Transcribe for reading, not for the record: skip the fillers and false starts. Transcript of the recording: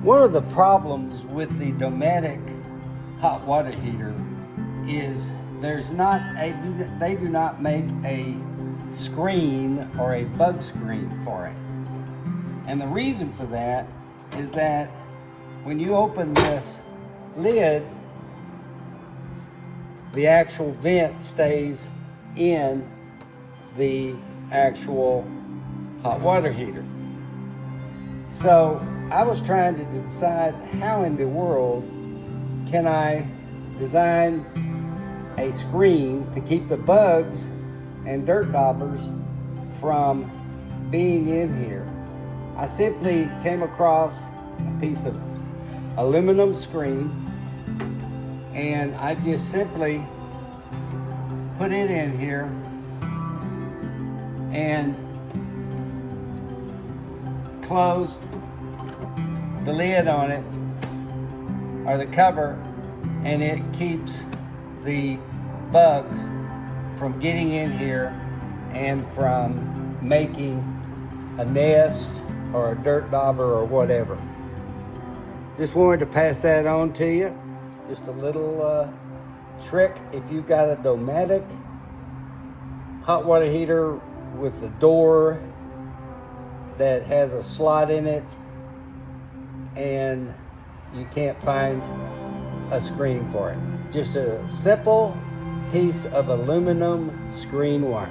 One of the problems with the Dometic hot water heater is they do not make a screen or a bug screen for it. And the reason for that is that when you open this lid, the actual vent stays in the actual hot water heater. So I was trying to decide how in the world can I design a screen to keep the bugs and dirt daubers from being in here. I simply came across a piece of aluminum screen and I just simply put it in here and closed the lid on it, or the cover, and it keeps the bugs from getting in here and from making a nest or a dirt dauber or whatever. Just wanted to pass that on to you. Just a little trick if you've got a Dometic hot water heater with the door that has a slot in it and you can't find a screen for it. Just a simple piece of aluminum screen wire.